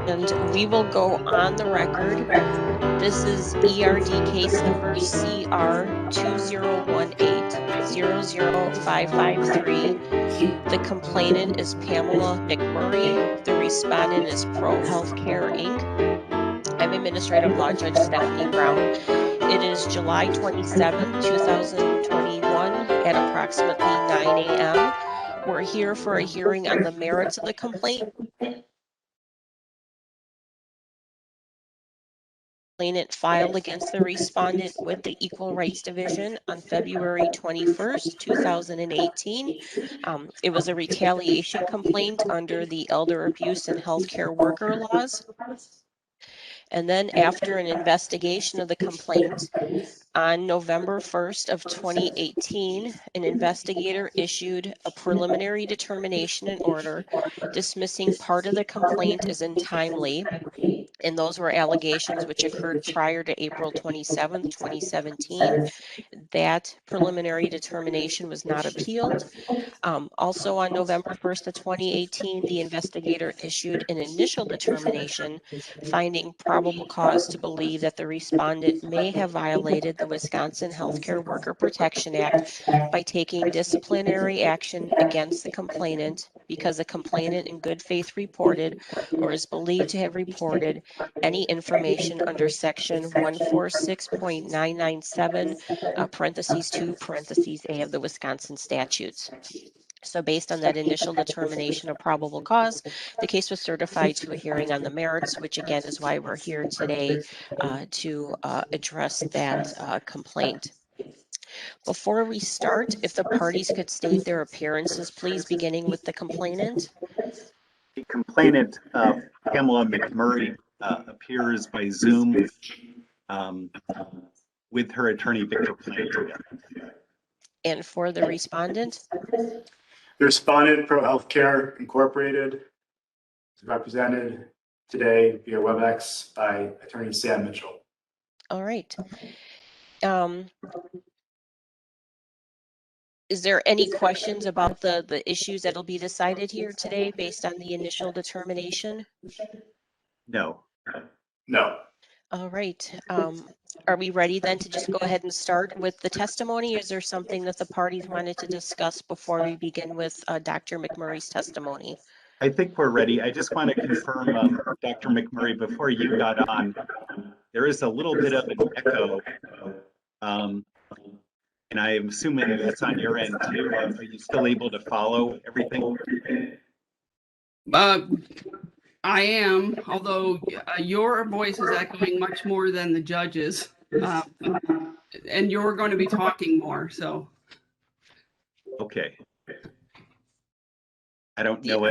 And we will go on the record. This is ERD case number CR 2018-00553. The complainant is Pamela McMurray. The respondent is ProHealth Inc. I'm Administrative Law Judge Stephanie Brown. It is July 27, 2021 at approximately 9 a.m. We're here for a hearing on the merits of the complaint. Complainant filed against the respondent with the Equal Rights Division on February 21st, 2018. It was a retaliation complaint under the Elder Abuse and Healthcare Worker laws. And then after an investigation of the complaint, on November 1st of 2018, an investigator issued a preliminary determination and order dismissing part of the complaint as untimely, and those were allegations which occurred prior to April 27th, 2017. That preliminary determination was not appealed. Also on November 1st of 2018, the investigator issued an initial determination finding probable cause to believe that the respondent may have violated the Wisconsin Healthcare Worker Protection Act by taking disciplinary action against the complainant because the complainant in good faith reported or is believed to have reported any information under section 146.997, parentheses 2, parentheses A of the Wisconsin statutes. So based on that initial determination of probable cause, the case was certified to a hearing on the merits, which again is why we're here today to address that complaint. Before we start, if the parties could state their appearances, please, beginning with the complainant. The complainant, Pamela McMurray, appears by Zoom with her attorney, Victor Planter. And for the respondent? The respondent, ProHealth Incorporated, is represented today via WebEx by attorney Sam Mitchell. All right. Is there any questions about the issues that'll be decided here today based on the initial determination? No. No. All right. Are we ready then to just go ahead and start with the testimony? Is there something that the parties wanted to discuss before we begin with Dr. McMurray's testimony? I think we're ready. I just want to confirm, Dr. McMurray, before you got on, there is a little bit of an echo. And I am assuming that's on your end too. Are you still able to follow everything? I am, although your voice is echoing much more than the judge's, and you're going to be talking more, so. Okay. I don't know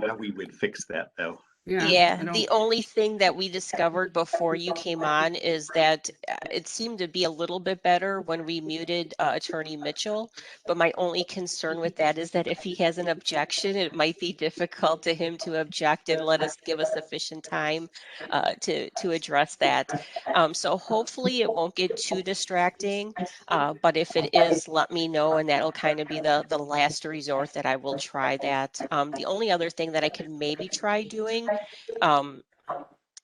how we would fix that though. Yeah, the only thing that we discovered before you came on is that it seemed to be a little bit better when we muted Attorney Mitchell. But my only concern with that is that if he has an objection, it might be difficult to him to object and give us sufficient time to address that. So hopefully it won't get too distracting. But if it is, let me know, and that'll kind of be the last resort that I will try that. The only other thing that I could maybe try doing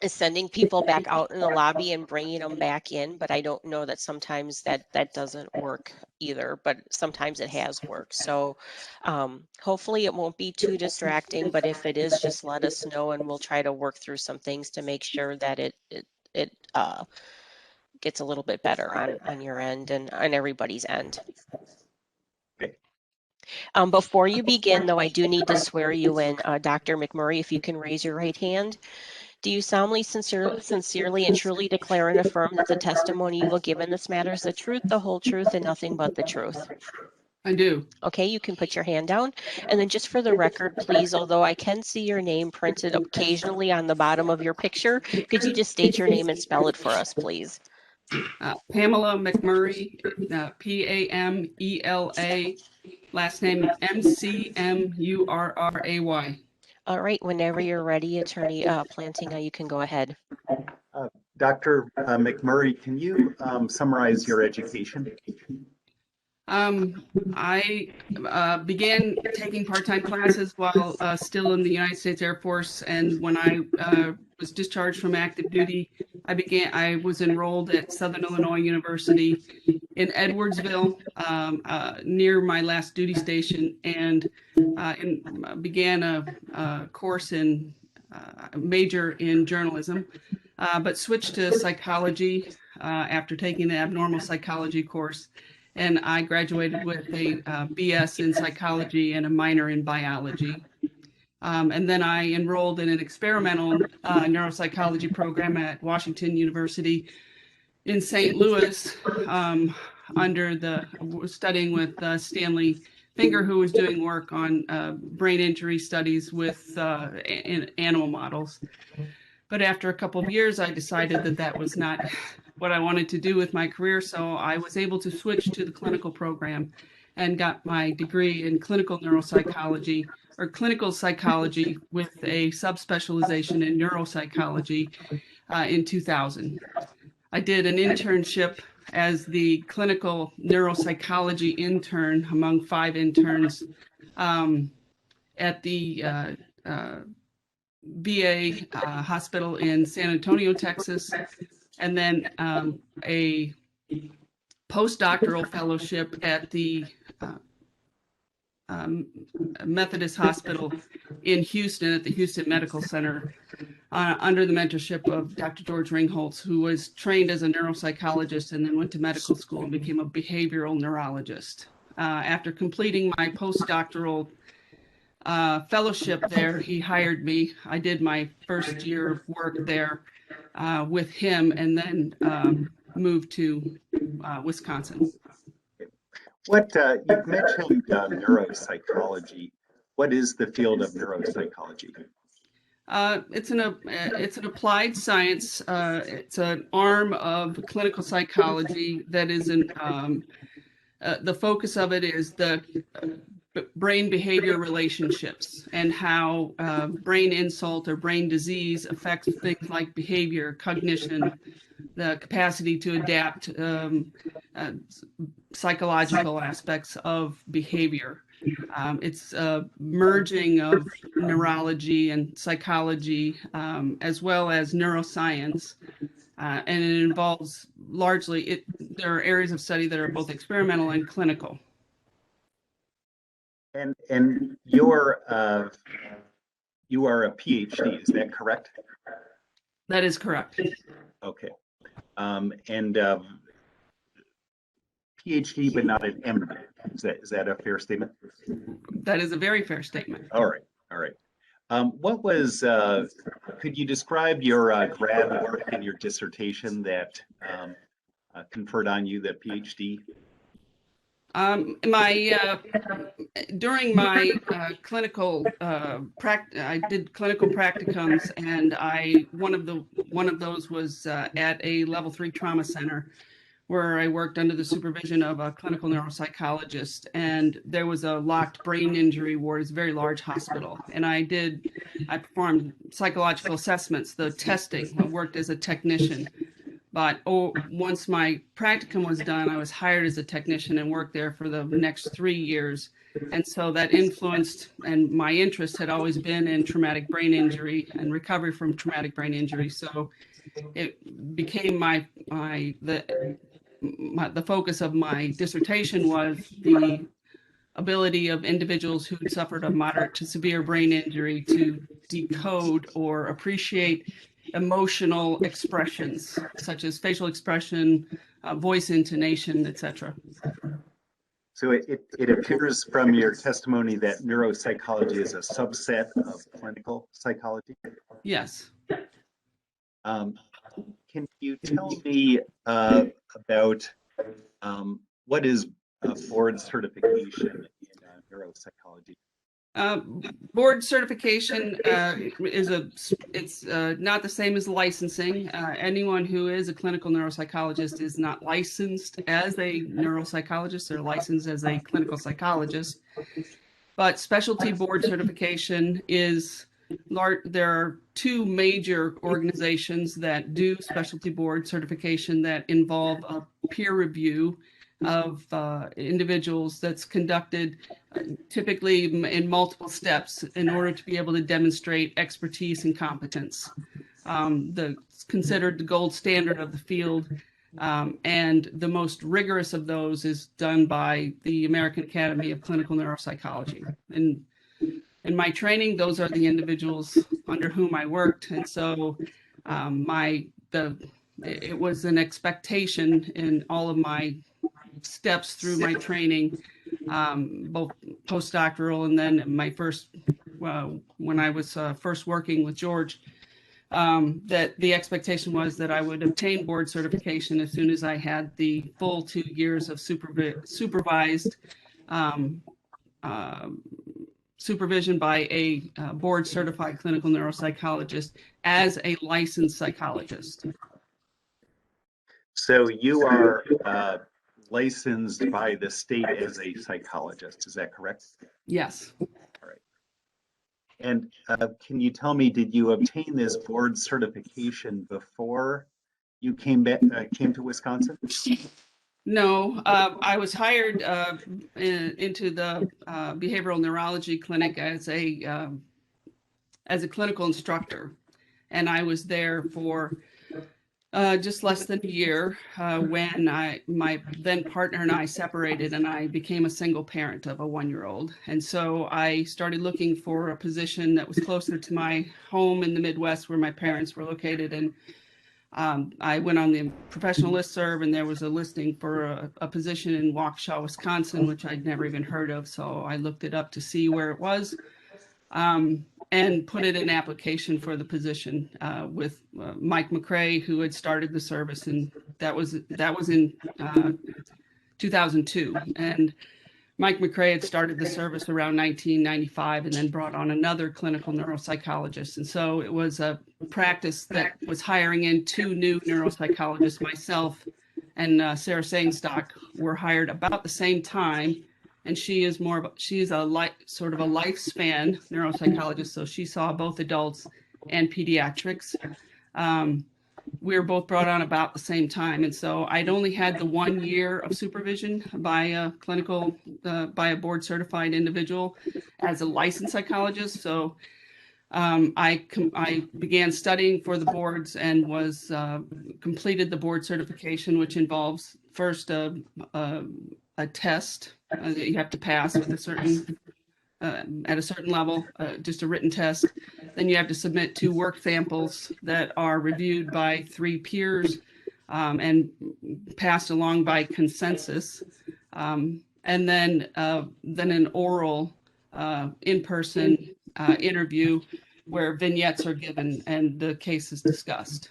is sending people back out in the lobby and bringing them back in, but I don't know that sometimes that doesn't work either, but sometimes it has worked. So hopefully it won't be too distracting, but if it is, just let us know and we'll try to work through some things to make sure that it gets a little bit better on your end and on everybody's end. Before you begin, though, I do need to swear you in. Dr. McMurray, if you can raise your right hand. Do you solemnly, sincerely, and truly declare and affirm that the testimony you will give in this matter is the truth, the whole truth, and nothing but the truth? I do. Okay, you can put your hand down. And then just for the record, please, although I can see your name printed occasionally on the bottom of your picture, could you just state your name and spell it for us, please? Pamela McMurray, P-A-M-E-L-A, last name M-C-M-U-R-R-A-Y. All right, whenever you're ready, Attorney Plantinga, you can go ahead. Dr. McMurray, can you summarize your education? I began taking part-time classes while still in the United States Air Force, and when I was discharged from active duty, I was enrolled at Southern Illinois University in Edwardsville, near my last duty station, and began a course in major in journalism, but switched to psychology after taking the abnormal psychology course. And I graduated with a BS in psychology and a minor in biology. And then I enrolled in an experimental neuropsychology program at Washington University in St. Louis, studying with Stanley Finger, who was doing work on brain injury studies with in animal models. But after a couple of years, I decided that that was not what I wanted to do with my career. So I was able to switch to the clinical program and got my degree in clinical neuropsychology, or clinical psychology, with a subspecialization in neuropsychology in 2000. I did an internship as the clinical neuropsychology intern among 5 interns at the VA hospital in San Antonio, Texas, and then a postdoctoral fellowship at the Methodist Hospital in Houston at the Houston Medical Center under the mentorship of Dr. George Ringholtz, who was trained as a neuropsychologist and then went to medical school and became a behavioral neurologist. After completing my postdoctoral fellowship there, he hired me. I did my first year of work there with him, and then moved to Wisconsin. What you've mentioned neuropsychology. What is the field of neuropsychology? It's an applied science. It's an arm of clinical psychology that is the focus of it is the brain behavior relationships and how brain insult or brain disease affects things like behavior, cognition, the capacity to adapt, psychological aspects of behavior. It's a merging of neurology and psychology, as well as neuroscience, and it involves largely, there are areas of study that are both experimental and clinical. And you are a PhD, is that correct? That is correct. Okay. PhD, but not an MD. Is that a fair statement? That is a very fair statement. All right. All right. What was, could you describe your grad work and your dissertation that conferred on you the PhD? During my clinical I did clinical practicums, and one of those was at a level 3 trauma center, where I worked under the supervision of a clinical neuropsychologist, and there was a locked brain injury ward. It's a very large hospital, and I performed psychological assessments, the testing. I worked as a technician. But once my practicum was done, I was hired as a technician and worked there for the next 3 years. And so that influenced, and my interest had always been in traumatic brain injury and recovery from traumatic brain injury. So it became the focus of my dissertation was the ability of individuals who suffered a moderate to severe brain injury to decode or appreciate emotional expressions such as facial expression, voice intonation, etc. So it appears from your testimony that neuropsychology is a subset of clinical psychology? Yes. Can you tell me about what is a board certification in neuropsychology? Board certification it's not the same as licensing. Anyone who is a clinical neuropsychologist is not licensed as a neuropsychologist. They're licensed as a clinical psychologist. But specialty board certification is large. There are 2 major organizations that do specialty board certification that involve a peer review of individuals that's conducted typically in multiple steps in order to be able to demonstrate expertise and competence. considered the gold standard of the field. And the most rigorous of those is done by the American Academy of Clinical Neuropsychology. And in my training, those are the individuals under whom I worked. And so it was an expectation in all of my steps through my training, both postdoctoral and then my first, when I was first working with George, that the expectation was that I would obtain board certification as soon as I had the full 2 years of supervised supervision by a board certified clinical neuropsychologist as a licensed psychologist. So you are licensed by the state as a psychologist, is that correct? Yes. All right. And can you tell me, did you obtain this board certification before you came to Wisconsin? No, I was hired into the behavioral neurology clinic as a clinical instructor, and I was there for just less than a year when my then partner and I separated, and I became a single parent of a 1-year-old. And so I started looking for a position that was closer to my home in the Midwest where my parents were located. And I went on the professional listserv, and there was a listing for a position in Waukesha, Wisconsin, which I'd never even heard of. So I looked it up to see where it was, and put in an application for the position with Mike McMurray, who had started the service, and that was in 2002. And Mike McMurray had started the service around 1995 and then brought on another clinical neuropsychologist. And so it was a practice that was hiring in 2 new neuropsychologists. Myself and Sarah Sainstock were hired about the same time. And she's a sort of a lifespan neuropsychologist. So she saw both adults and pediatrics. We were both brought on about the same time. And so I'd only had the 1 year of supervision by a board certified individual as a licensed psychologist. So I began studying for the boards and completed the board certification, which involves first a test that you have to pass with at a certain level, just a written test. Then you have to submit 2 work samples that are reviewed by 3 peers and passed along by consensus. And then an oral in-person interview where vignettes are given and the case is discussed.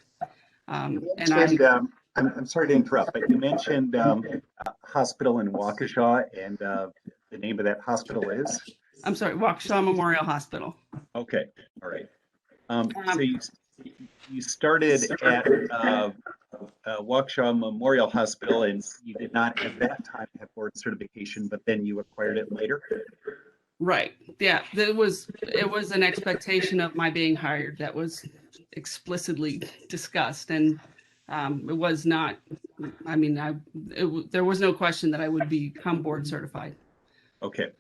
I'm sorry to interrupt, but you mentioned a hospital in Waukesha, and the name of that hospital is? I'm sorry, Waukesha Memorial Hospital. Okay, all right. So you started at Waukesha Memorial Hospital, and you did not at that time have board certification, but then you acquired it later? Right. Yeah, it was an expectation of my being hired that was explicitly discussed, and it was not. I mean, there was no question that I would become board certified. Okay.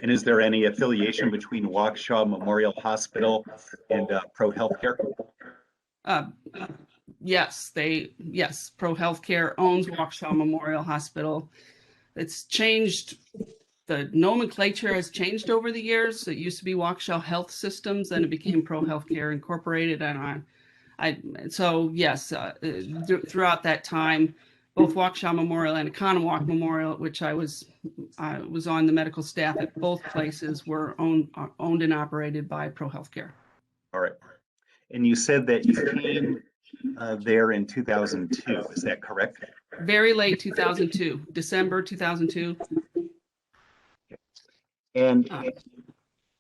And is there any affiliation between Waukesha Memorial Hospital and ProHealth? Yes, ProHealth owns Waukesha Memorial Hospital. It's changed. The nomenclature has changed over the years. It used to be Waukesha Health Systems, then it became ProHealth Incorporated. And throughout that time, both Waukesha Memorial and Economowoc Memorial, which I was on the medical staff at both places, were owned and operated by ProHealth. All right. And you said that you came there in 2002. Is that correct? Very late 2002, December 2002. And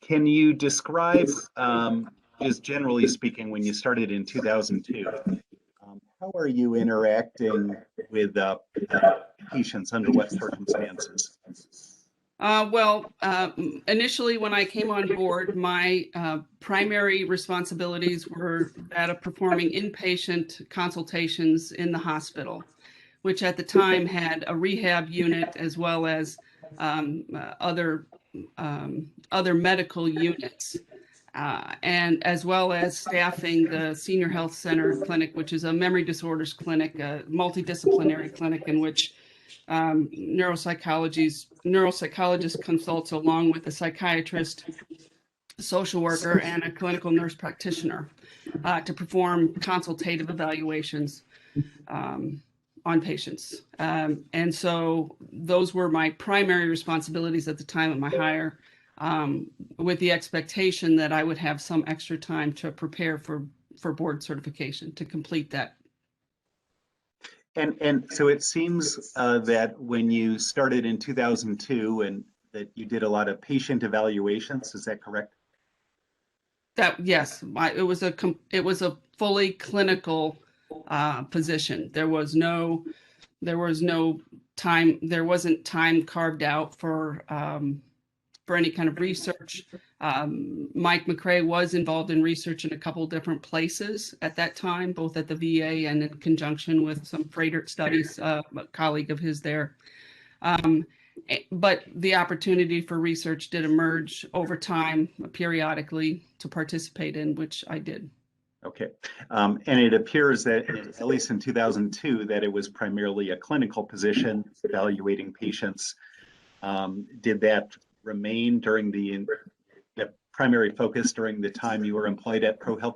can you describe, just generally speaking, when you started in 2002, how are you interacting with patients, under what circumstances? Initially when I came on board, my primary responsibilities were that of performing inpatient consultations in the hospital, which at the time had a rehab unit as well as other medical units. and as well as staffing the Senior Health Center clinic, which is a memory disorders clinic, a multidisciplinary clinic in which neuropsychologist consults along with a psychiatrist, social worker, and a clinical nurse practitioner to perform consultative evaluations on patients. And so those were my primary responsibilities at the time of my hire, with the expectation that I would have some extra time to prepare for board certification to complete that. And so it seems that when you started in 2002 and that you did a lot of patient evaluations, is that correct? That, yes, it was a fully clinical position. There wasn't time carved out for any kind of research. Mike McMurray was involved in research in a couple different places at that time, both at the VA and in conjunction with some Freighter studies, a colleague of his there. But the opportunity for research did emerge over time, periodically, to participate in, which I did. Okay. And it appears that, at least in 2002, that it was primarily a clinical position, evaluating patients. Did that remain during the primary focus during the time you were employed at ProHealth?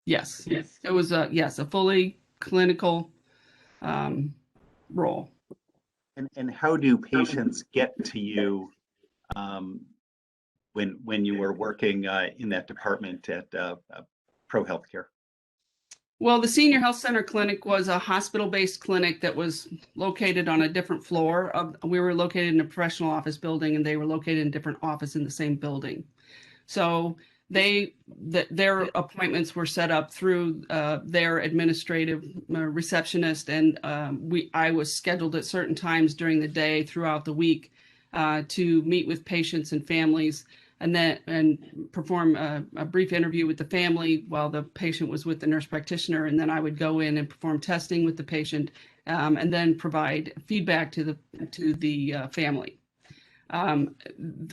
Yes. It was a fully clinical role. And how do patients get to you when you were working in that department at ProHealth? Well, the Senior Health Center clinic was a hospital-based clinic that was located on a different floor. We were located in a professional office building, and they were located in a different office in the same building. So their appointments were set up through their administrative receptionist, and I was scheduled at certain times during the day throughout the week to meet with patients and families, and perform a brief interview with the family while the patient was with the nurse practitioner, and then I would go in and perform testing with the patient, and then provide feedback to the family.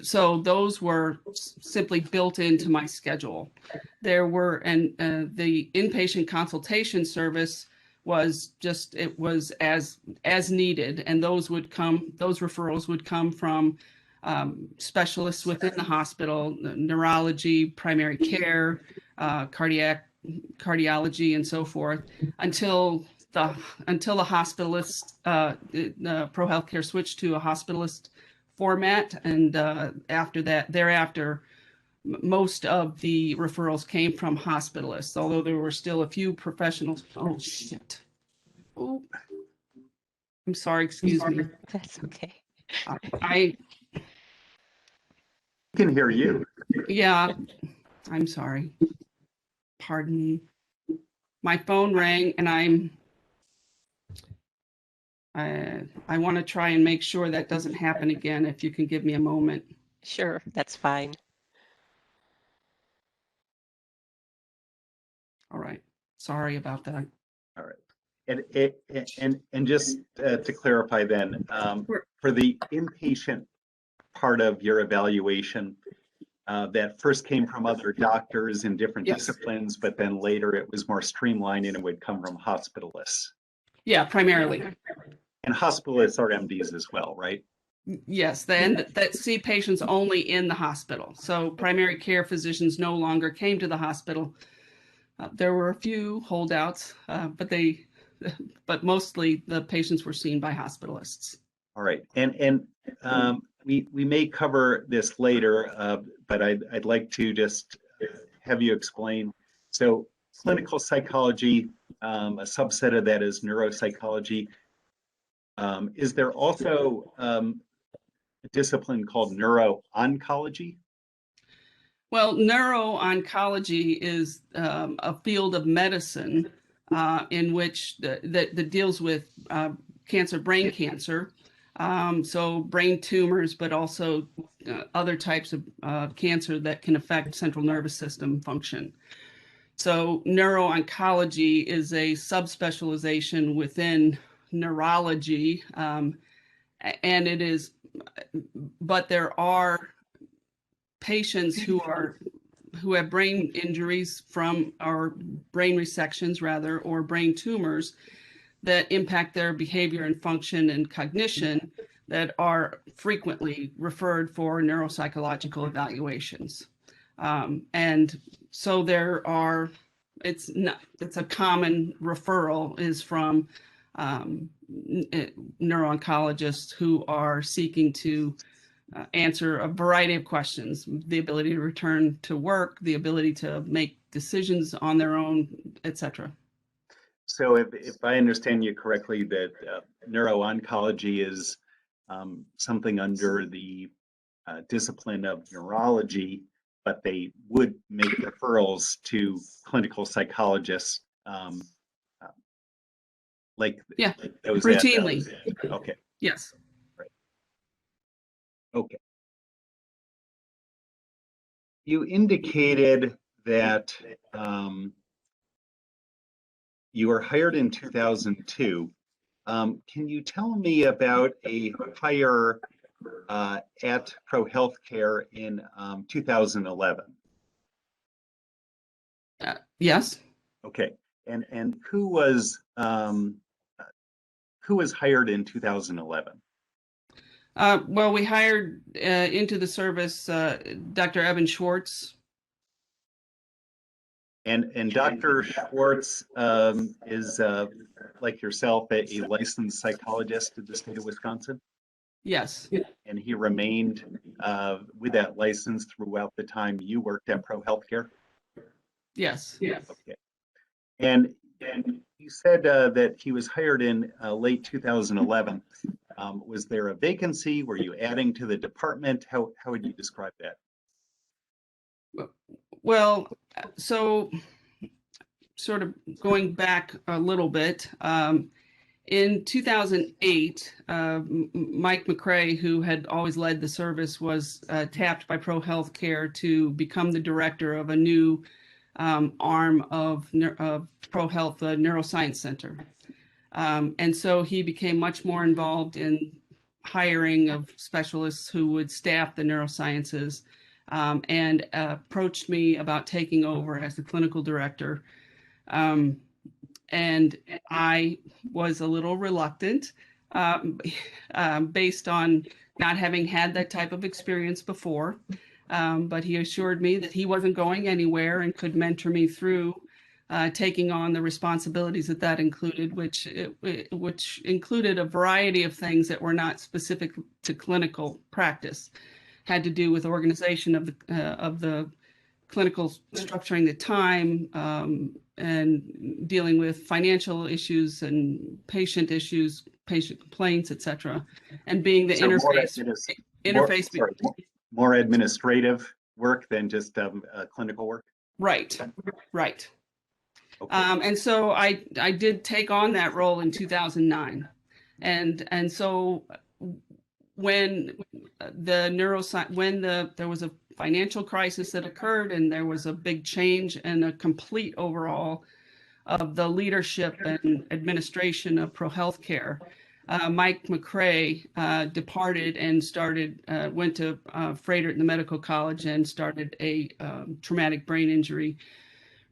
So those were simply built into my schedule. There were, and the inpatient consultation service was as needed, and those referrals would come from specialists within the hospital, neurology, primary care, cardiology, and so forth, until the hospitalist, ProHealth Care switched to a hospitalist format, and thereafter, most of the referrals came from hospitalists, although there were still a few professionals. Oh, shit. Oh, I'm sorry, excuse me. That's okay. I can hear you. Yeah, I'm sorry. Pardon me. My phone rang, and I want to try and make sure that doesn't happen again. If you can give me a moment. Sure, that's fine. All right. Sorry about that. All right. And just to clarify then, for the inpatient part of your evaluation, that first came from other doctors in different disciplines, but then later it was more streamlined and it would come from hospitalists. Yeah, primarily. And hospitalists are MDs as well, right? Yes, that see patients only in the hospital. So primary care physicians no longer came to the hospital. There were a few holdouts, but mostly the patients were seen by hospitalists. All right, and we may cover this later, but I'd like to just have you explain. So clinical psychology, a subset of that is neuropsychology. Is there also a discipline called neuro-oncology? Well, neuro-oncology is a field of medicine in which that deals with brain cancer, so brain tumors, but also other types of cancer that can affect central nervous system function. So neuro-oncology is a subspecialization within neurology, and it is, but there are patients who who have brain injuries from, or brain resections rather, or brain tumors that impact their behavior and function and cognition that are frequently referred for neuropsychological evaluations. And so there are, it's a common referral is from neuro-oncologists who are seeking to answer a variety of questions, the ability to return to work, the ability to make decisions on their own, etc. So if I understand you correctly, that neuro-oncology is something under the discipline of neurology, but they would make referrals to clinical psychologists, like those routinely. Okay. Yes. Right. Okay. You indicated that you were hired in 2002. Can you tell me about a hire at ProHealth in 2011? Yes. Okay, and who was hired in 2011? Well, we hired into the service Dr. Evan Schwarz. And Dr. Schwarz is like yourself, a licensed psychologist in the state of Wisconsin? Yes. And he remained with that license throughout the time you worked at ProHealth? Yes. Okay. And you said that he was hired in late 2011. Was there a vacancy? Were you adding to the department? How would you describe that? Well, so sort of going back a little bit, in 2008, Mike McMurray, who had always led the service, was tapped by ProHealth to become the director of a new arm of ProHealth, the Neuroscience Center. And so he became much more involved in hiring of specialists who would staff the neurosciences, and approached me about taking over as the clinical director. And I was a little reluctant based on not having had that type of experience before. But he assured me that he wasn't going anywhere and could mentor me through taking on the responsibilities that included, which included a variety of things that were not specific to clinical practice, had to do with organization of the clinical structuring the time, and dealing with financial issues and patient issues, patient complaints, etc., and being the interface. More administrative work than just clinical work. Right. Okay. And so I did take on that role in 2009, and so when there was a financial crisis that occurred and there was a big change and a complete overhaul of the leadership and administration of ProHealth, Mike McMurray departed and went to Frederick Medical College and started a traumatic brain injury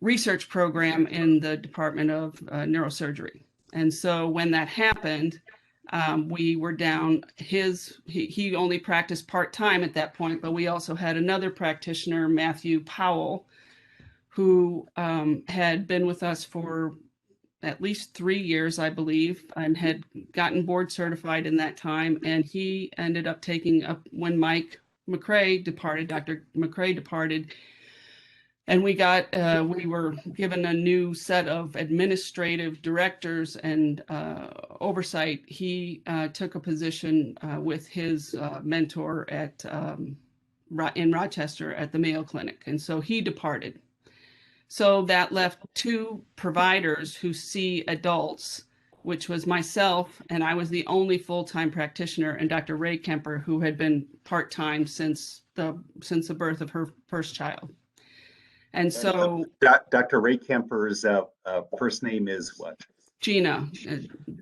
research program in the Department of Neurosurgery. And so when that happened, we were down he only practiced part-time at that point, but we also had another practitioner, Matthew Powell, who had been with us for at least 3 years, I believe, and had gotten board certified in that time. And he ended up taking up when Mike McMurray departed, Dr. McMurray departed, and we were given a new set of administrative directors and oversight. He took a position with his mentor in Rochester at the Mayo Clinic. And so he departed. So that left two providers who see adults, which was myself, and I was the only full-time practitioner, and Dr. Ray Kemper, who had been part-time since the birth of her first child. And so Dr. Ray Kemper's first name is what? Gina,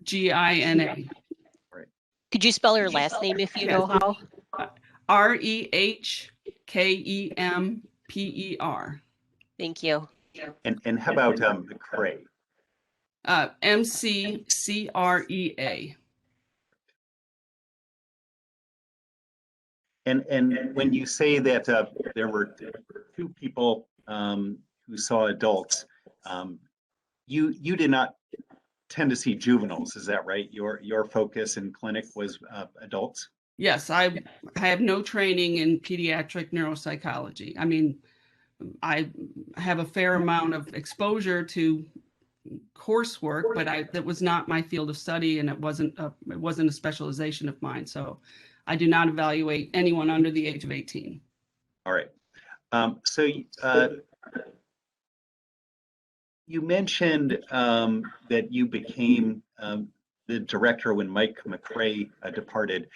Gina. Right. Could you spell her last name if you know how? REHKEMPER. McPer. Thank you. And how about McMurray? McCrea. And when you say that there were two people who saw adults, you did not tend to see juveniles, is that right? Your focus in clinic was adults? Yes, I have no training in pediatric neuropsychology. I mean, I have a fair amount of exposure to coursework, but that was not my field of study, and it wasn't a specialization of mine. So I do not evaluate anyone under the age of 18. All right. So you mentioned that you became the director when Mike McMurray departed.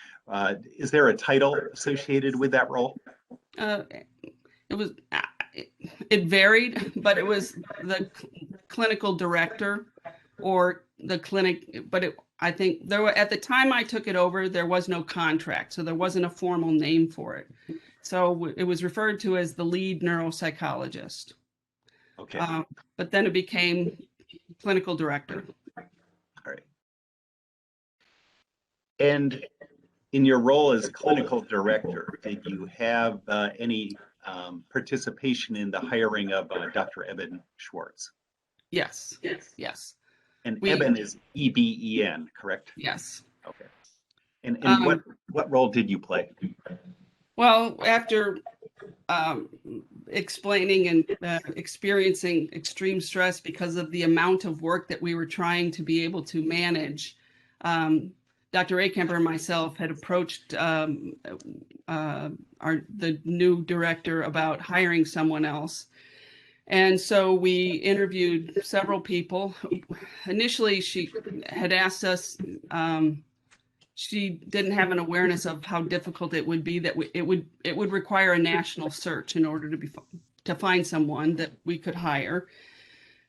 Is there a title associated with that role? It varied, but it was the clinical director or the clinic. But I think at the time I took it over, there was no contract, so there wasn't a formal name for it. So it was referred to as the lead neuropsychologist. Okay. But then it became clinical director. All right. And in your role as clinical director, did you have any participation in the hiring of Dr. Eben Schwarz? Yes. And Eben is E-B-E-N, correct? Yes. Okay. And what role did you play? Well, after explaining and experiencing extreme stress because of the amount of work that we were trying to be able to manage, Dr. Akemper and myself had approached the new director about hiring someone else. And so we interviewed several people. Initially, she had asked us, she didn't have an awareness of how difficult it would be, that it would require a national search in order to find someone that we could hire.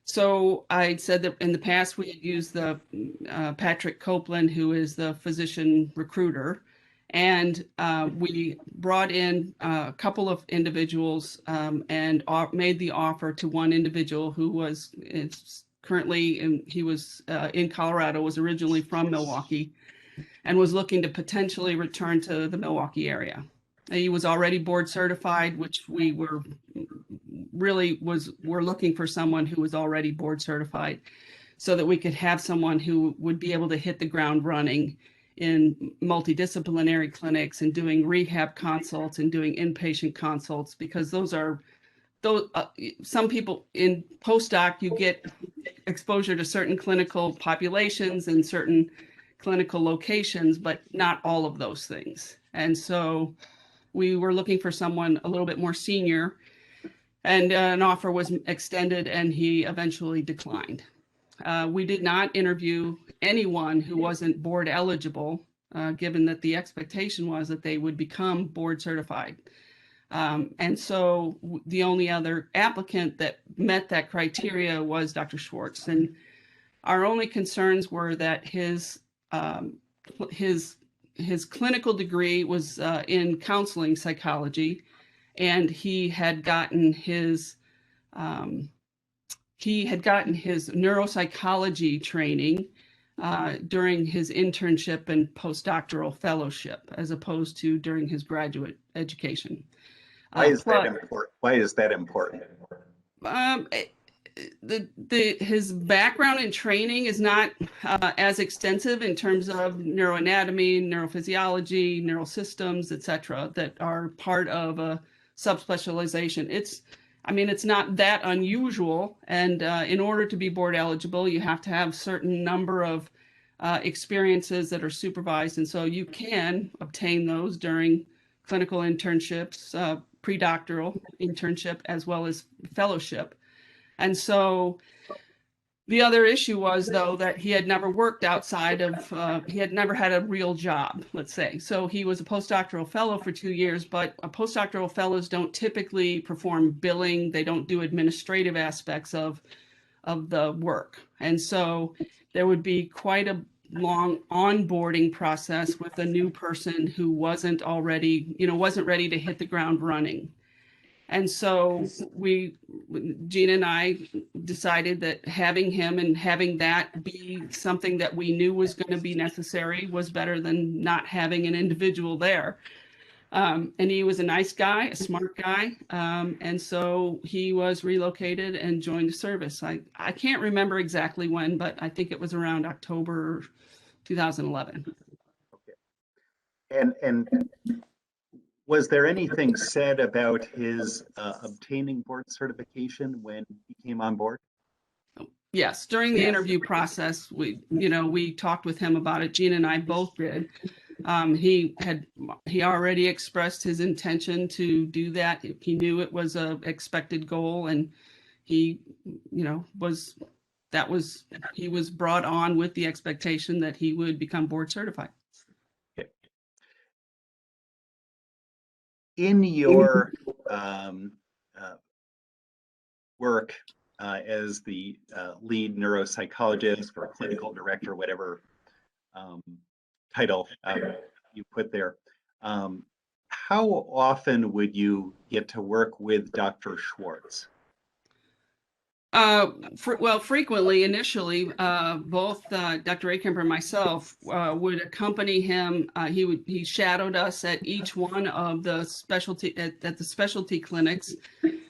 So I said that in the past we had used the Patrick Copeland, who is the physician recruiter, and we brought in a couple of individuals and made the offer to one individual who was currently in Colorado, was originally from Milwaukee, and was looking to potentially return to the Milwaukee area. He was already board certified, which we were looking for someone who was already board certified so that we could have someone who would be able to hit the ground running in multidisciplinary clinics and doing rehab consults and doing inpatient consults, because some people in postdoc, you get exposure to certain clinical populations and certain clinical locations, but not all of those things. And so we were looking for someone a little bit more senior, and an offer was extended, and he eventually declined. We did not interview anyone who wasn't board eligible, given that the expectation was that they would become board certified. And so the only other applicant that met that criteria was Dr. Schwarz. And our only concerns were that his clinical degree was in counseling psychology, and he had gotten his neuropsychology training during his internship and postdoctoral fellowship, as opposed to during his graduate education. Why is that important? His background and training is not as extensive in terms of neuroanatomy, neurophysiology, neural systems, etc., that are part of a subspecialization. It's not that unusual, and in order to be board eligible, you have to have a certain number of experiences that are supervised, and so you can obtain those during clinical internships, pre-doctoral internship, as well as fellowship. And so the other issue was, though, that he had never worked outside of, he had never had a real job, let's say. So he was a postdoctoral fellow for 2 years, but postdoctoral fellows don't typically perform billing. They don't do administrative aspects of the work. And so there would be quite a long onboarding process with a new person who wasn't ready to hit the ground running. And so Gina and I decided that having him and having that be something that we knew was going to be necessary was better than not having an individual there. And he was a nice guy, a smart guy. And so he was relocated and joined the service. I can't remember exactly when, but I think it was around October 2011. Okay. And was there anything said about his obtaining board certification when he came on board? Yes, during the interview process, we talked with him about it. Gina and I both did. He already expressed his intention to do that. He knew it was a expected goal, and he was brought on with the expectation that he would become board certified. In your work as the lead neuropsychologist or clinical director, whatever title you put there, how often would you get to work with Dr. Schwarz? Frequently. Initially, both Dr. Akemper and myself would accompany him. He shadowed us at each one of the specialty at the specialty clinics,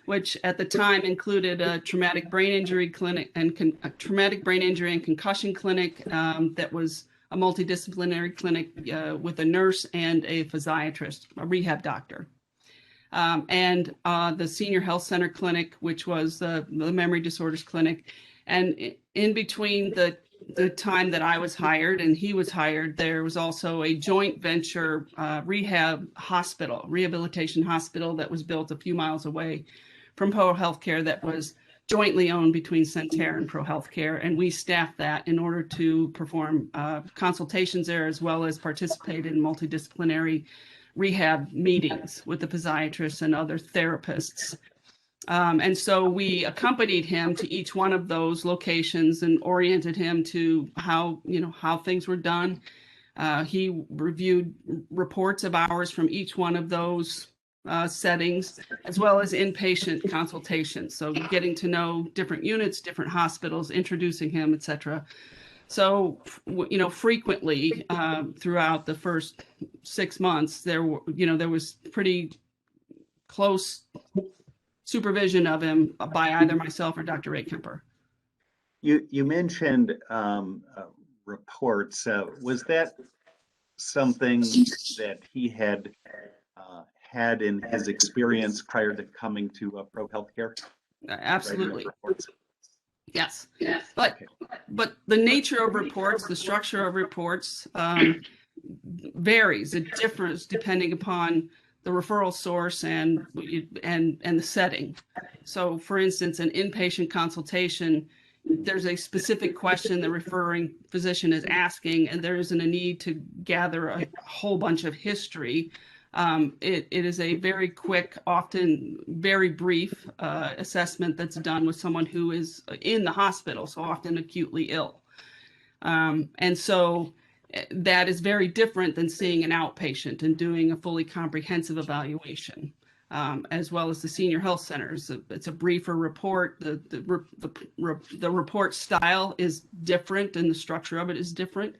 which at the time included a traumatic brain injury clinic and a traumatic brain injury and concussion clinic that was a multidisciplinary clinic with a nurse and a physiatrist, a rehab doctor. And the Senior Health Center clinic, which was the memory disorders clinic. And in between the time that I was hired and he was hired, there was also a joint venture rehabilitation hospital that was built a few miles away from ProHealth that was jointly owned between Centare and ProHealth, and we staffed that in order to perform consultations there, as well as participate in multidisciplinary rehab meetings with the physiatrists and other therapists. And so we accompanied him to each one of those locations and oriented him to how things were done. He reviewed reports of ours from each one of those settings, as well as inpatient consultations. So getting to know different units, different hospitals, introducing him, etc. So, frequently throughout the first 6 months, there was pretty close supervision of him by either myself or Dr. Akemper. You mentioned reports. Was that something that he had in his experience prior to coming to ProHealth? Absolutely. Yes, but the nature of reports, the structure of reports varies. It differs depending upon the referral source and the setting. So, for instance, an inpatient consultation, there's a specific question the referring physician is asking, and there isn't a need to gather a whole bunch of history. It is a very quick, often very brief assessment that's done with someone who is in the hospital, so often acutely ill. And so that is very different than seeing an outpatient and doing a fully comprehensive evaluation, as well as the senior health centers. It's a briefer report. The report style is different and the structure of it is different.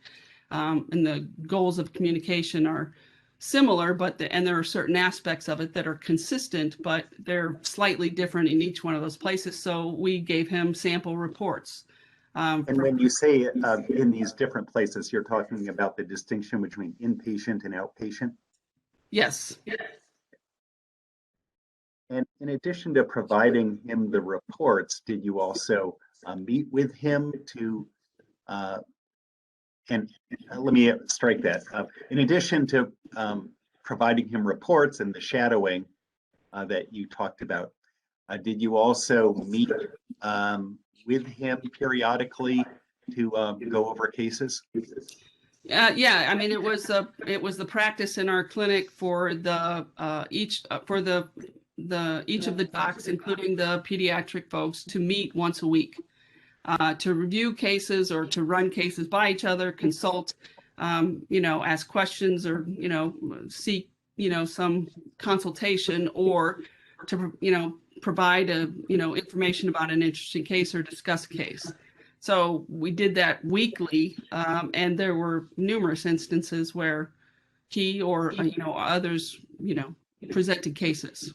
And the goals of communication are similar, and there are certain aspects of it that are consistent, but they're slightly different in each one of those places. So we gave him sample reports. And when you say in these different places, you're talking about the distinction between inpatient and outpatient? Yes. And in addition to providing him the reports, did you also meet with him to, and let me strike that. In addition to providing him reports and the shadowing that you talked about, did you also meet with him periodically to go over cases? Yeah, I mean, it was the practice in our clinic for each of the docs, including the pediatric folks, to meet once a week to review cases or to run cases by each other, consult, ask questions or seek some consultation or to, provide information about an interesting case or discuss a case. So we did that weekly, and there were numerous instances where he or others presented cases.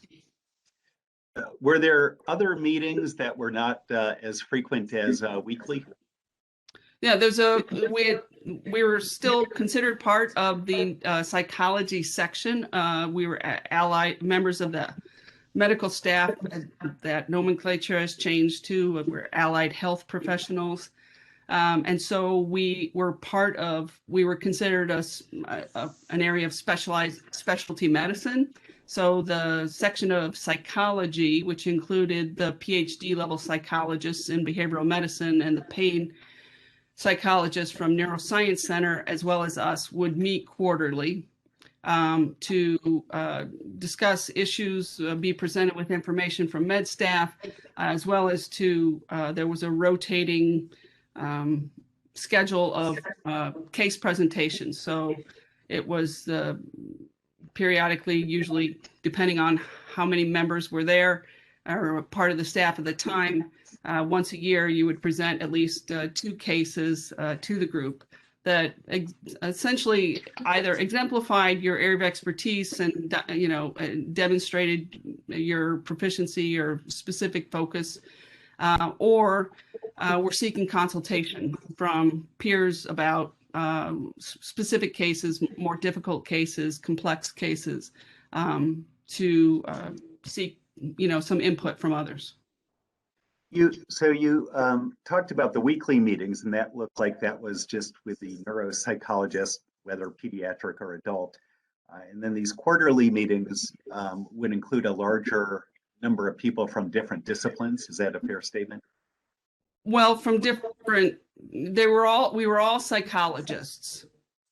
Were there other meetings that were not as frequent as weekly? Yeah, we were still considered part of the psychology section. We were allied members of the medical staff. That nomenclature has changed too. We're allied health professionals. And so we were considered an area of specialty medicine. So the section of psychology, which included the PhD level psychologists in behavioral medicine and the pain psychologists from Neuroscience Center, as well as us, would meet quarterly to discuss issues, be presented with information from med staff, as well as there was a rotating schedule of case presentations. So it was periodically, usually depending on how many members were there or part of the staff at the time, once a year you would present at least 2 cases to the group that essentially either exemplified your area of expertise and demonstrated your proficiency or specific focus, or we're seeking consultation from peers about specific cases, more difficult cases, complex cases, to seek some input from others. You talked about the weekly meetings, and that looked like that was just with the neuropsychologist, whether pediatric or adult. And then these quarterly meetings would include a larger number of people from different disciplines. Is that a fair statement? Well, from different, we were all psychologists.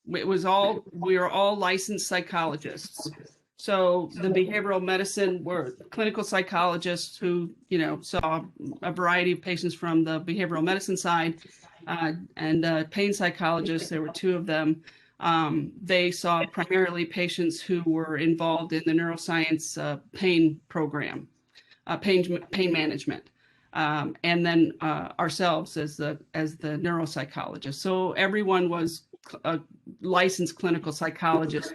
We were all licensed psychologists. So the behavioral medicine were clinical psychologists who, saw a variety of patients from the behavioral medicine side, and pain psychologists, there were 2 of them. They saw primarily patients who were involved in the neuroscience pain program, pain management. And then ourselves as the neuropsychologist. So everyone was a licensed clinical psychologist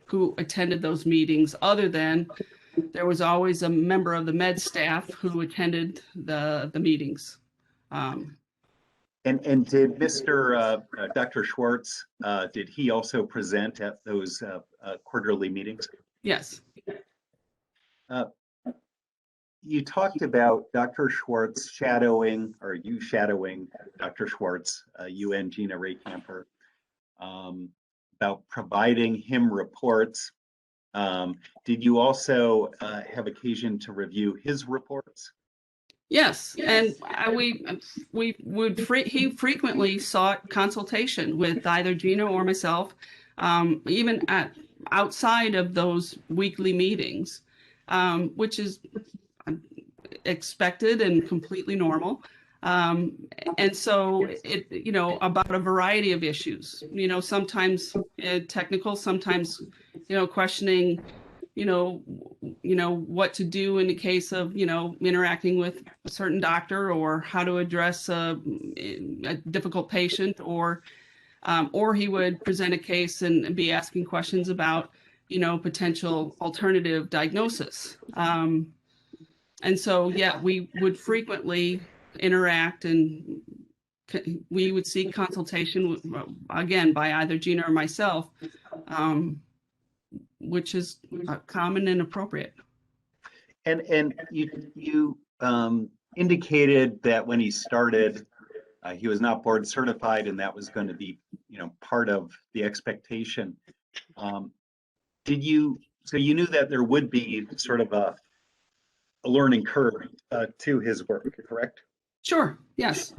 who attended those meetings, other than there was always a member of the med staff who attended the meetings. And did Dr. Schwarz, did he also present at those quarterly meetings? Yes. You talked about Dr. Schwarz shadowing, or you shadowing Dr. Schwarz, you and Gina Raycamper, about providing him reports. Did you also have occasion to review his reports? Yes, and he frequently sought consultation with either Gina or myself, even outside of those weekly meetings, which is expected and completely normal. And so about a variety of issues, sometimes technical, sometimes, questioning, what to do in the case of, interacting with a certain doctor, or how to address a difficult patient, or he would present a case and be asking questions about, potential alternative diagnosis. And so, yeah, we would frequently interact, and we would seek consultation, again, by either Gina or myself, which is common and appropriate. And you indicated that when he started, he was not board certified, and that was going to be, part of the expectation. So you knew that there would be sort of a learning curve to his work, correct? Sure. Yes.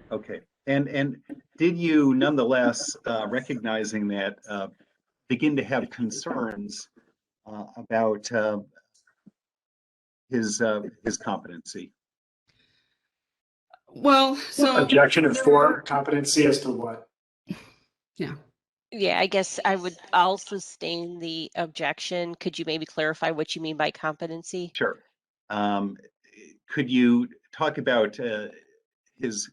Okay. And did you nonetheless, recognizing that, begin to have concerns about his competency? Well, so Objection for competency as to what? Yeah. Yeah, I guess I'll sustain the objection. Could you maybe clarify what you mean by competency? Sure. Could you talk about his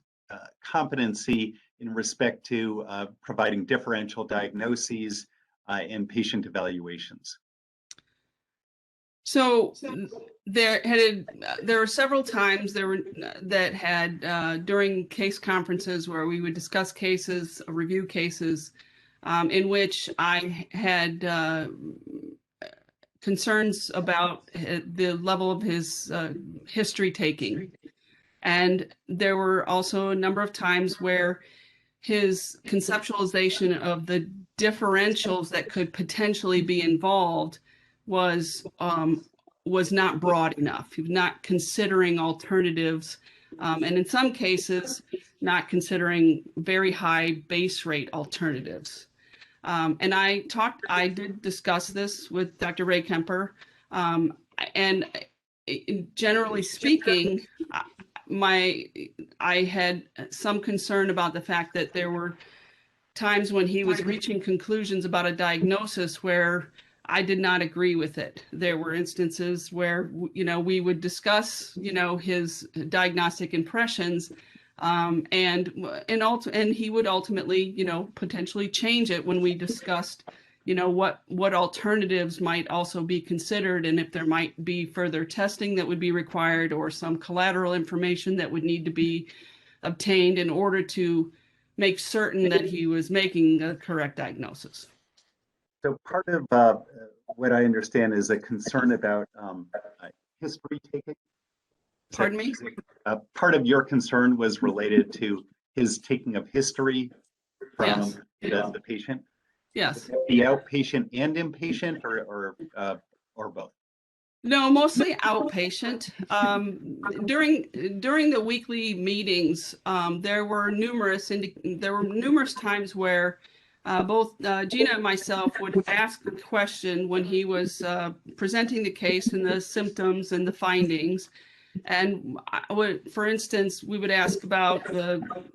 competency in respect to providing differential diagnoses and patient evaluations? So there were several times during case conferences where we would discuss cases, review cases, in which I had concerns about the level of his history taking. And there were also a number of times where his conceptualization of the differentials that could potentially be involved was not broad enough. He was not considering alternatives, and in some cases, not considering very high base rate alternatives. And I did discuss this with Dr. Ray Kemper, and generally speaking, I had some concern about the fact that there were times when he was reaching conclusions about a diagnosis where I did not agree with it. There were instances where, we would discuss, his diagnostic impressions, and he would ultimately, potentially change it when we discussed, what alternatives might also be considered, and if there might be further testing that would be required or some collateral information that would need to be obtained in order to make certain that he was making a correct diagnosis. So part of what I understand is a concern about history taking. Pardon me? Part of your concern was related to his taking of history from the patient? Yes. The outpatient and inpatient, or both? No, mostly outpatient. During the weekly meetings, there were numerous times where both Gina and myself would ask a question when he was presenting the case and the symptoms and the findings. And for instance, we would ask about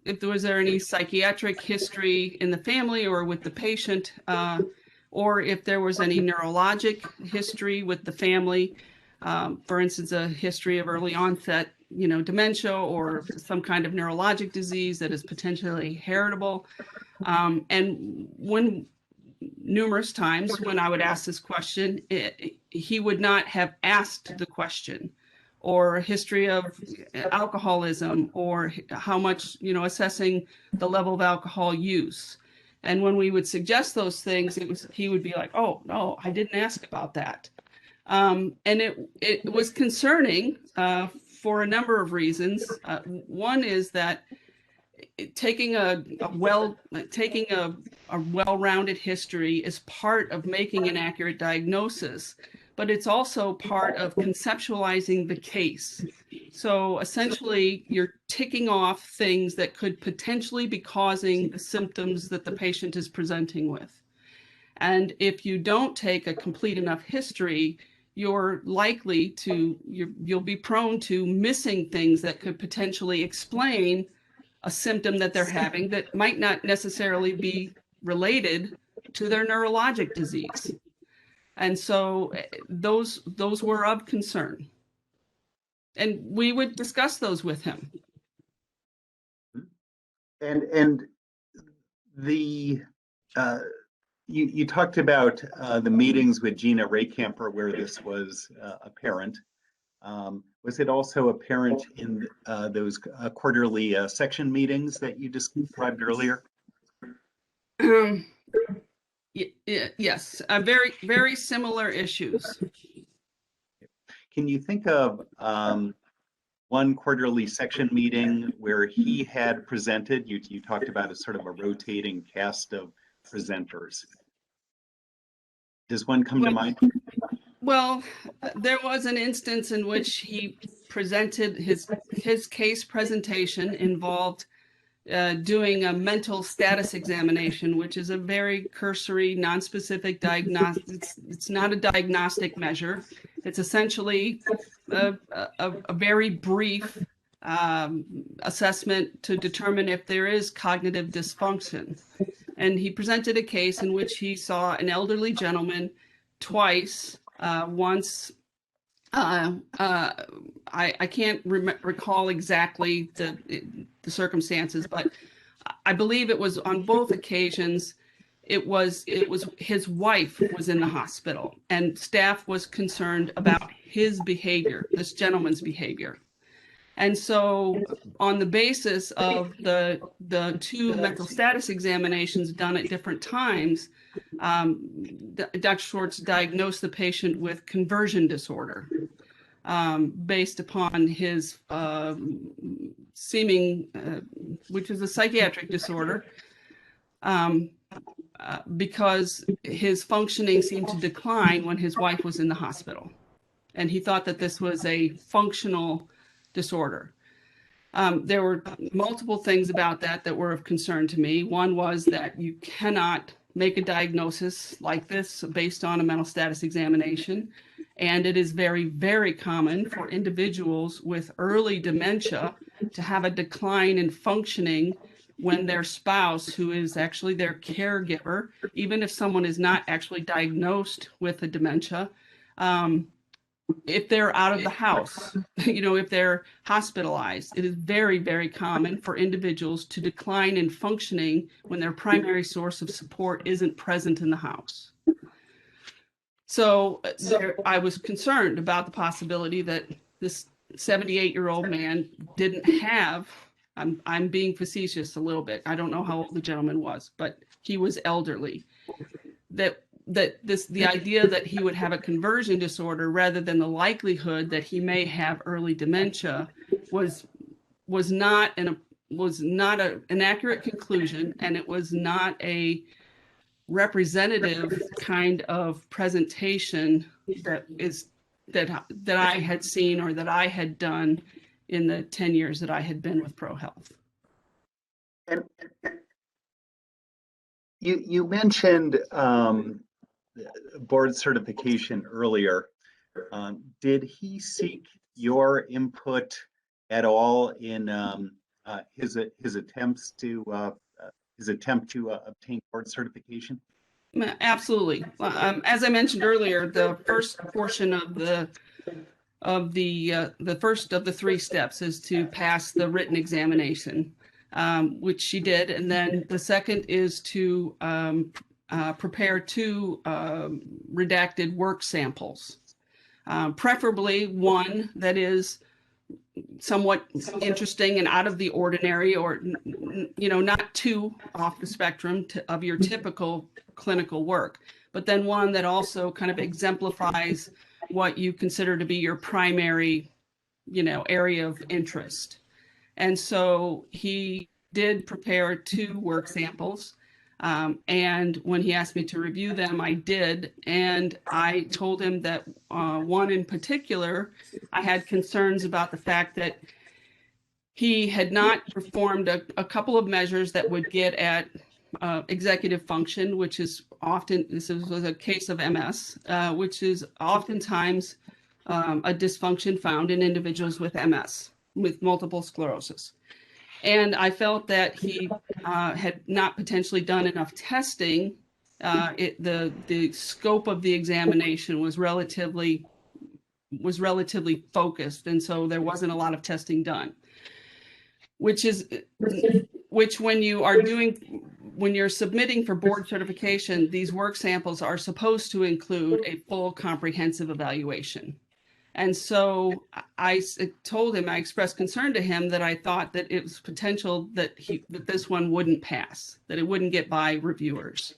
if there was any psychiatric history in the family or with the patient, or if there was any neurologic history with the family. For instance, a history of early onset, dementia or some kind of neurologic disease that is potentially heritable. And numerous times when I would ask this question, he would not have asked the question, or a history of alcoholism, or how much, assessing the level of alcohol use. And when we would suggest those things, he would be like, "Oh, no, I didn't ask about that." And it was concerning for a number of reasons. One is that taking a well-rounded history is part of making an accurate diagnosis, but it's also part of conceptualizing the case. So essentially, you're ticking off things that could potentially be causing the symptoms that the patient is presenting with. And if you don't take a complete enough history, you're likely to, you'll be prone to missing things that could potentially explain a symptom that they're having that might not necessarily be related to their neurologic disease. And so those were of concern. And we would discuss those with him. And the you talked about the meetings with Gina Raycamper where this was apparent. Was it also apparent in those quarterly section meetings that you described earlier? Yes, very, very similar issues. Can you think of one quarterly section meeting where he had presented? You talked about a sort of a rotating cast of presenters. Does one come to mind? Well, there was an instance in which he presented his case presentation involved doing a mental status examination, which is a very cursory, non-specific diagnostic. It's not a diagnostic measure. It's essentially a very brief assessment to determine if there is cognitive dysfunction. And he presented a case in which he saw an elderly gentleman twice, once I can't recall exactly the circumstances, but I believe it was on both occasions. It was his wife was in the hospital, and staff was concerned about his behavior, this gentleman's behavior. And so on the basis of the two mental status examinations done at different times, Dr. Schwarz diagnosed the patient with conversion disorder based upon his seeming, which is a psychiatric disorder, because his functioning seemed to decline when his wife was in the hospital. And he thought that this was a functional disorder. There were multiple things about that were of concern to me. One was that you cannot make a diagnosis like this based on a mental status examination. And it is very, very common for individuals with early dementia to have a decline in functioning when their spouse, who is actually their caregiver, even if someone is not actually diagnosed with a dementia, if they're out of the house, if they're hospitalized, it is very, very common for individuals to decline in functioning when their primary source of support isn't present in the house. So I was concerned about the possibility that this 78-year-old man didn't have, I'm being facetious a little bit, I don't know how old the gentleman was, but he was elderly, the idea that he would have a conversion disorder rather than the likelihood that he may have early dementia was not an accurate conclusion, and it was not a representative kind of presentation that I had seen or that I had done in the 10 years that I had been with ProHealth. And you mentioned board certification earlier. Did he seek your input at all in his attempt to obtain board certification? Absolutely. As I mentioned earlier, the first portion of the first of the three steps is to pass the written examination, which she did, and then the second is to prepare two redacted work samples, preferably one that is somewhat interesting and out of the ordinary, or not too off the spectrum of your typical clinical work, but then one that also kind of exemplifies what you consider to be your primary area of interest. And so he did prepare two work samples, and when he asked me to review them, I did, and I told him that one in particular, I had concerns about the fact that he had not performed a couple of measures that would get at executive function, which is often, this was a case of MS, which is oftentimes a dysfunction found in individuals with MS, with multiple sclerosis. And I felt that he had not potentially done enough testing. The scope of the examination was relatively focused, and so there wasn't a lot of testing done. Which when you're submitting for board certification, these work samples are supposed to include a full comprehensive evaluation. And so I told him, I expressed concern to him that I thought that it was potential that this one wouldn't pass, that it wouldn't get by reviewers.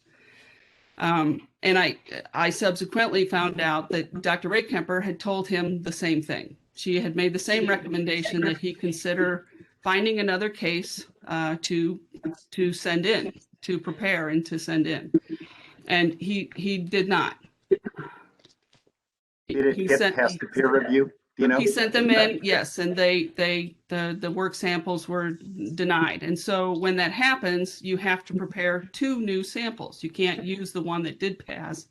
And I subsequently found out that Dr. Rakemper had told him the same thing. She had made the same recommendation that he consider finding another case to send in, to prepare and to send in. And he did not. Did it get past the peer review? He sent them in, yes, and the work samples were denied. And so when that happens, you have to prepare two new samples. You can't use the one that did pass.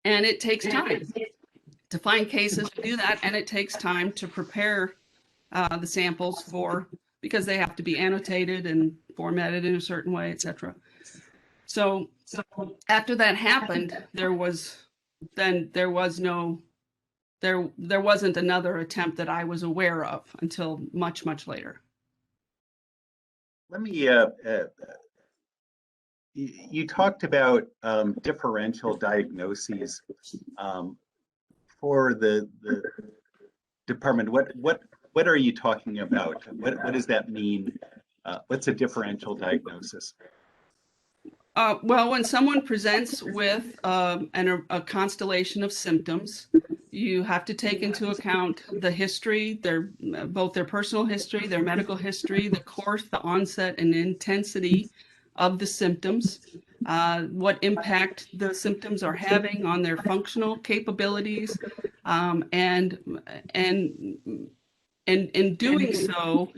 And it takes time to find cases to do that, and it takes time to prepare the samples because they have to be annotated and formatted in a certain way, etc. So after that happened, there was then there wasn't another attempt that I was aware of until much, much later. Let me, you talked about differential diagnoses for the department. What are you talking about? What does that mean? What's a differential diagnosis? Well, when someone presents with a constellation of symptoms, you have to take into account the history, both their personal history, their medical history, the course, the onset, and intensity of the symptoms, what impact the symptoms are having on their functional capabilities, and in doing so,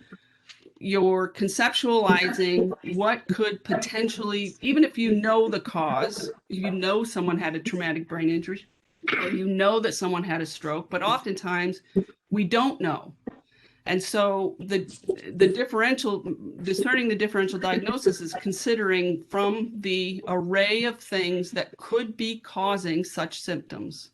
you're conceptualizing what could potentially, even if you know the cause, you know someone had a traumatic brain injury, or you know that someone had a stroke, but oftentimes we don't know. And so the discerning the differential diagnosis is considering from the array of things that could be causing such symptoms.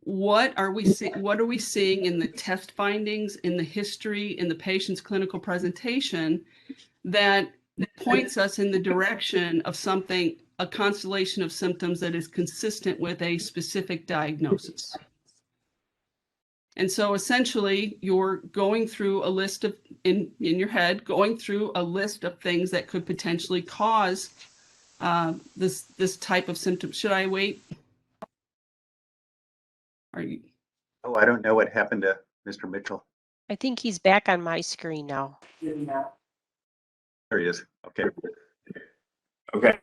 What are we seeing in the test findings, in the history, in the patient's clinical presentation that points us in the direction of something, a constellation of symptoms that is consistent with a specific diagnosis? And so essentially you're going through a list of, in your head, going through a list of things that could potentially cause this type of symptom. Should I wait? Are you? Oh, I don't know what happened to Mr. Mitchell. I think he's back on my screen now. There he is. Okay. Okay.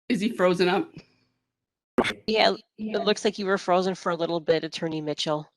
Is he frozen up? Yeah, it looks like you were frozen for a little bit, Attorney Mitchell.